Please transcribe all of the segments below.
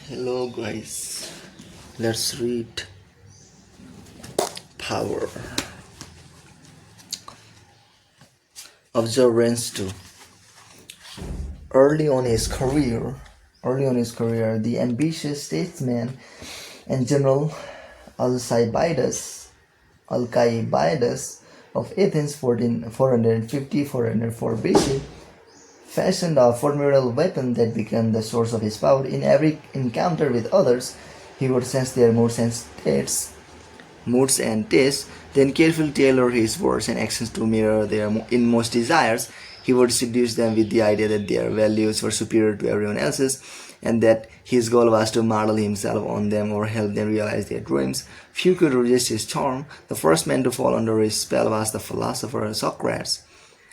Hello guys, let's read Power. Observance 2. Early on his career, the ambitious statesman and general Alcibiades, Alcibiades of Athens 450-404 BC fashioned a formidable weapon that became the source of his power. In every encounter with others, he would sense their moods and tastes, then carefully tailor his words and actions to mirror their inmost desires. He would seduce them with the idea that their values were superior to everyone else's, and that his goal was to model himself on them or help them realize their dreams. Few could resist his charm. The first man to fall under his spell was the philosopher Socrates.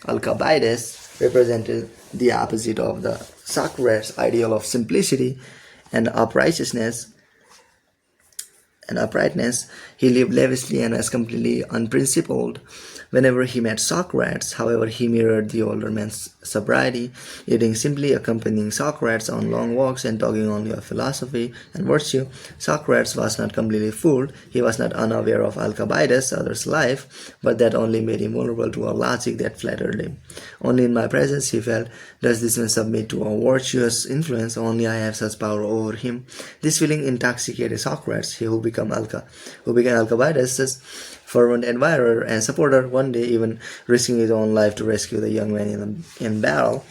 Alcibiades represented the opposite of the Socrates' ideal of simplicity and uprightness. He lived lavishly and was completely unprincipled. Whenever he met Socrates, however, he mirrored the older man's sobriety, eating simply, accompanying Socrates on long walks, and talking only of philosophy and virtue. Socrates was not completely fooled. He was not unaware of Alcibiades' other's life, but that only made him vulnerable to a logic that flattered him. Only in my presence, he felt, does this man submit to a virtuous influence. Only I have such power over him. This feeling intoxicated Socrates, who became Alcibiades' fervent admirer and supporter, one day even risking his own life to rescue the young man in battle.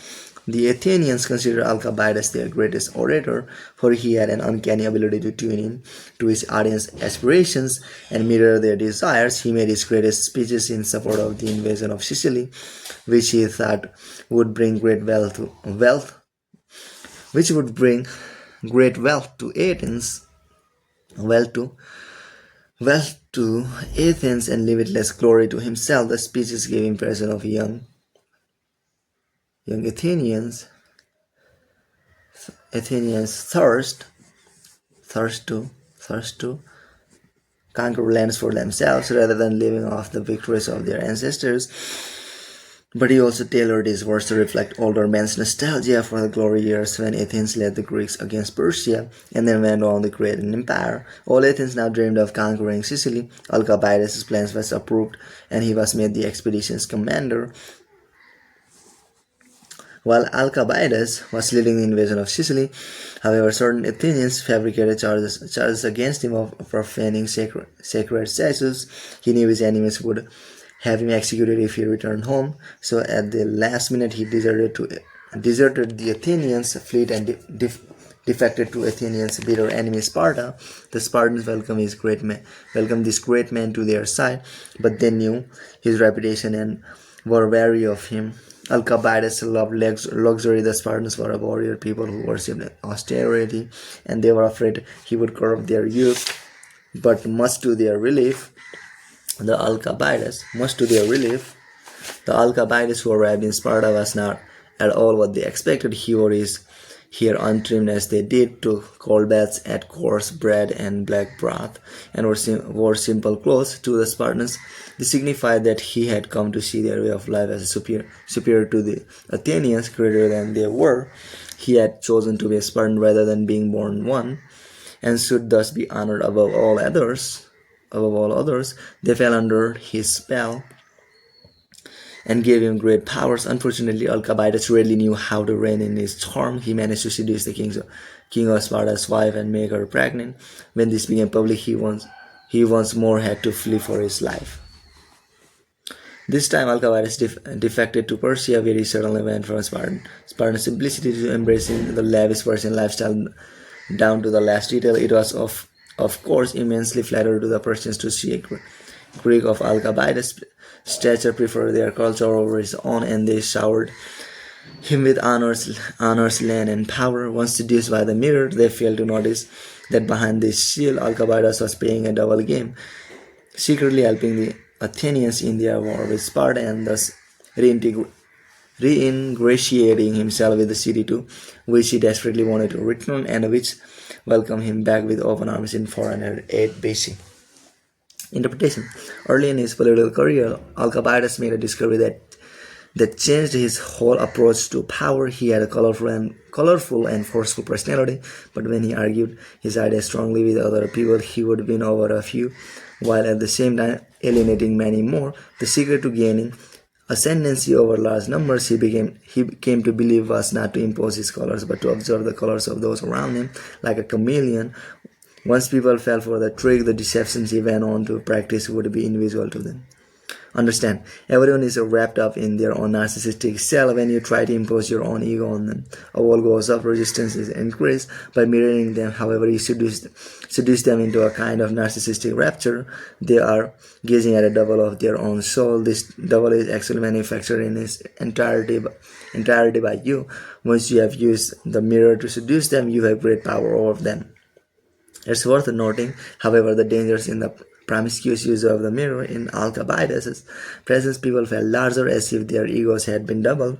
The Athenians considered Alcibiades their greatest orator, for he had an uncanny ability to tune in to his audience's aspirations and mirror their desires. He made his greatest speeches in support of the invasion of Sicily, which he thought would bring great wealth to Athens, wealth to Athens and limitless glory to himself. The speeches gave impression of young Athenians thirst to conquer lands for themselves rather than living off the victories of their ancestors. But he also tailored his words to reflect older men's nostalgia for the glory years when Athens led the Greeks against Persia and then went on to create an empire. All Athens now dreamed of conquering Sicily. Alcibiades' plans was approved and he was made the expedition's commander. While Alcibiades was leading the invasion of Sicily, however, certain Athenians fabricated charges against him of profaning sacred statues. He knew his enemies would have him executed if he returned home, so at the last minute he deserted the Athenians' fleet and defected to Athenians' bitter enemy Sparta. The Spartans welcomed this great man to their side, but they knew his reputation and were wary of him. Alcibiades loved luxury. The Spartans were a warrior people who worshipped austerity, and they were afraid he would corrupt their youth. But much to their relief, the Alcibiades who arrived in Sparta was not at all what they expected. He wore his hair untrimmed as they did, took cold baths, ate coarse bread and black broth, and wore simple clothes. To the Spartans, this signified that he had come to see their way of life as superior to the Athenians, greater than they were. He had chosen to be a Spartan rather than being born one, and should thus be honored above all others. They fell under his spell and gave him great powers. Unfortunately, Alcibiades rarely knew how to rein in his charm. He managed to seduce the king of Sparta's wife and make her pregnant. When this became public, he once more had to flee for his life. This time, Alcibiades defected to Persia, where he suddenly went from Spartan simplicity to embracing the lavish Persian lifestyle down to the last detail. It was of course immensely flattering to the Persians to see a Greek of Alcibiades' stature prefer their culture over his own, and they showered him with honors, land, and power. Once seduced by the mirror, they failed to notice that behind this shield, Alcibiades was playing a double game, secretly helping the Athenians in their war with Sparta and thus reingratiating himself with the city to which he desperately wanted to return and which welcomed him back with open arms in 408 BC. Interpretation. Early in his political career, Alcibiades made a discovery that that changed his whole approach to power. He had a colorful and forceful personality, but when he argued his ideas strongly with other people, he would win over a few, while at the same time alienating many more. The secret to gaining ascendancy over large numbers, he came to believe, was not to impose his colors, but to observe the colors of those around him like a chameleon. Once people fell for the trick, the deceptions he went on to practice would be invisible to them. Understand, everyone is wrapped up in their own narcissistic shell. When you try to impose your own ego on them, a wall goes up, resistance is increased. By mirroring them, however, you seduce them into a kind of narcissistic rapture. They are gazing at a double of their own soul. This double is actually manufactured in its entirety by you. Once you have used the mirror to seduce them, you have great power over them. It's worth noting, however, the dangers in the promiscuous use of the mirror. In Alcibiades' presence, people felt larger, as if their egos had been doubled.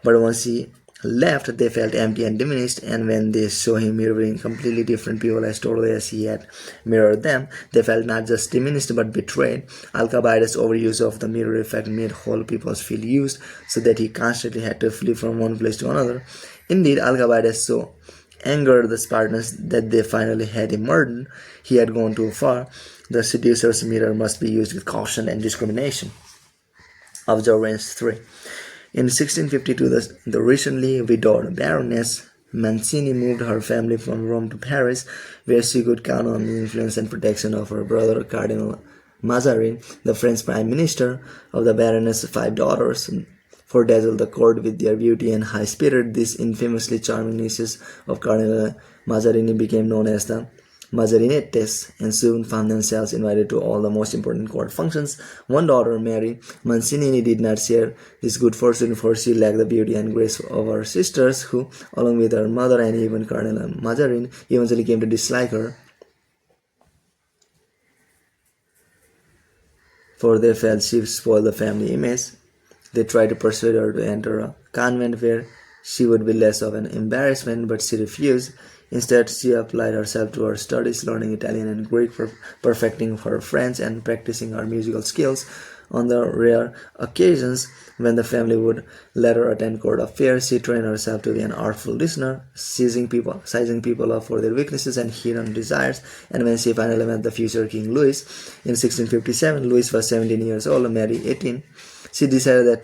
But once he left, they felt empty and diminished, and when they saw him mirroring completely different people as totally as he had mirrored them, they felt not just diminished but betrayed. Alcibiades' overuse of the mirror effect made whole people feel used, so that he constantly had to flee from one place to another. Indeed, Alcibiades so angered the Spartans that they finally had him murdered. He had gone too far. The seducer's mirror must be used with caution and discrimination. Observance 3. In 1652, the recently widowed Baroness Mancini moved her family from Rome to Paris, where she could count on the influence and protection of her brother Cardinal Mazarin, the French Prime Minister. Of the Baroness' 5 daughters, for dazzled the court with their beauty and high spirit, these infamously charming nieces of Cardinal Mazarini became known as the Mazarinettes, and soon found themselves invited to all the most important court functions. One daughter, Mary Mancini, did not share this good fortune, for she lacked the beauty and grace of her sisters, who, along with her mother and even Cardinal Mazarin, eventually came to dislike her, for they felt she spoiled the family image. They tried to persuade her to enter a convent where she would be less of an embarrassment, but she refused. Instead, she applied herself to her studies, learning Italian and Greek, perfecting her French, and practicing her musical skills. On the rare occasions when the family would let her attend court affairs, she trained herself to be an artful listener, sizing people up for their weaknesses and hidden desires. And when she finally met the future King Louis in 1657, Louis was 17 years old, Mary 18. She decided that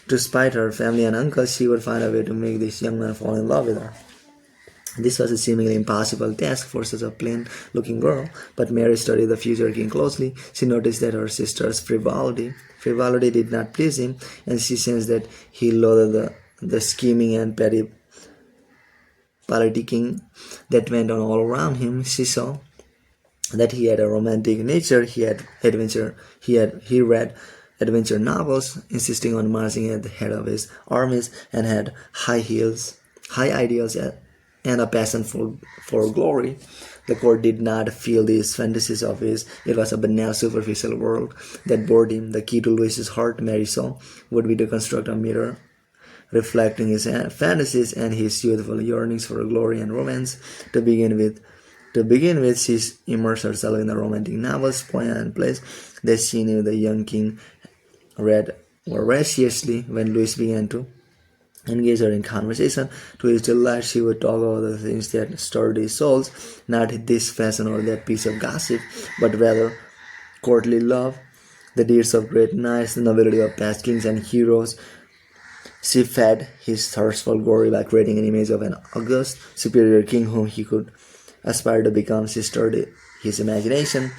to spite her family and uncle, she would find a way to make this young man fall in love with her. This was a seemingly impossible task for such a plain-looking girl, but Mary studied the future king closely. She noticed that her sister's frivolity did not please him, and she sensed that he loathed the scheming and petty politicking that went on all around him. She saw that he had a romantic nature. He read adventure novels, insisting on marching at the head of his armies, and had high ideals, and a passion for glory. The court did not feel these fantasies of his. It was a banal, superficial world that bored him. The key to Louis's heart, Mary saw, would be to construct a mirror reflecting his fantasies and his youthful yearnings for glory and romance. To begin with, she immersed herself in the romantic novels, poems, and plays that she knew the young king read voraciously. When Louis began to engage her in conversation, to his delight, she would talk about the things that stirred his souls, not this fashion or that piece of gossip, but rather courtly love, the deeds of great knights, the nobility of past kings and heroes. She fed his thirst for glory by creating an image of an august, superior king whom he could aspire to become. She stirred his imagination.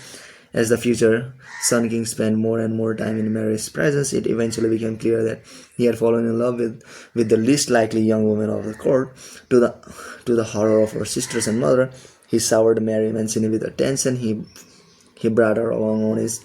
As the future Sun King spent more and more time in Mary's presence, it eventually became clear that he had fallen in love with the least likely young woman of the court. To the horror of her sisters and mother, he showered Mary Mancini with attention. He brought her along on his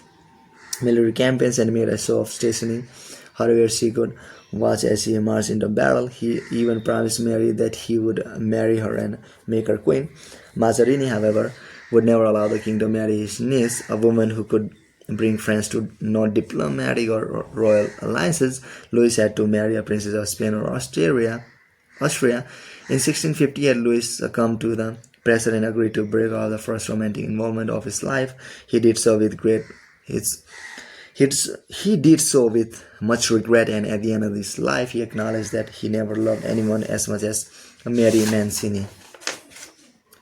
military campaigns and made a show of stationing her where she could watch as he marched into battle. He even promised Mary that he would marry her and make her queen. Mazarini, however, would never allow the king to marry his niece, a woman who could bring France to no diplomatic or royal alliances. Louis had to marry a princess of Spain or Austria. In 1658, Louis succumbed to the pressure and agreed to break off the first romantic involvement of his life. He did so with great He did so with much regret, and at the end of his life, he acknowledged that he never loved anyone as much as Mary Mancini.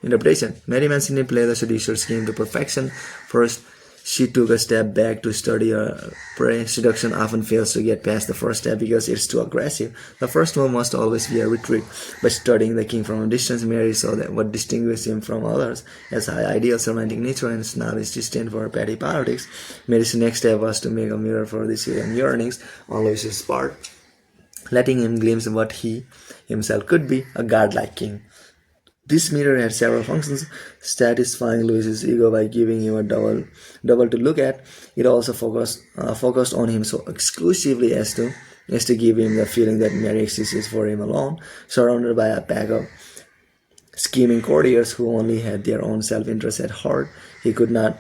Interpretation. Mary Mancini played the seducer's game to perfection. First, she took a step back to study her prey. Seduction often fails to get past the first step because it's too aggressive. The first move must always be a retreat. By studying the king from a distance, Mary saw that what distinguished him from others as high ideals, romantic nature, and snobbish disdain for petty politics. Mary's next step was to make a mirror for these hidden yearnings on Louis's part, letting him glimpse what he himself could be, a godlike king. This mirror had several functions, satisfying Louis's ego by giving him a double to look at. It also focused on him so exclusively as to give him the feeling that Mary existed for him alone, surrounded by a pack of scheming courtiers who only had their own self-interest at heart. He could not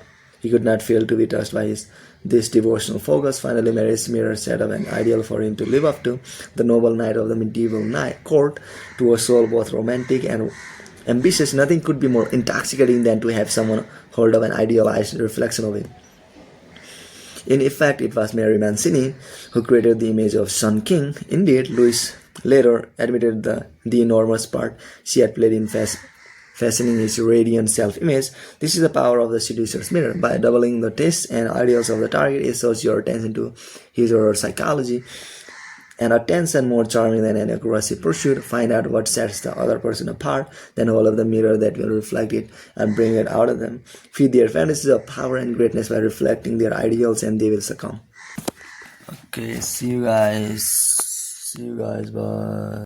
fail to be touched by this devotional focus. Finally, Mary's mirror set up an ideal for him to live up to, the noble knight of the medieval court, to a soul both romantic and ambitious. Nothing could be more intoxicating than to have someone hold up an idealized reflection of it. In effect, it was Mary Mancini who created the image of Sun King. Indeed, Louis later admitted the enormous part she had played in fashioning his radiant self-image. This is the power of the seducer's mirror. By doubling the tastes and ideals of the target, it shows your attention to his or her psychology. And a tense and more charming than an aggressive pursuit. Find out what sets the other person apart, then hold up the mirror that will reflect it and bring it out of them. Feed their fantasies of power and greatness by reflecting their ideals, and they will succumb. Okay, see you guys. Bye.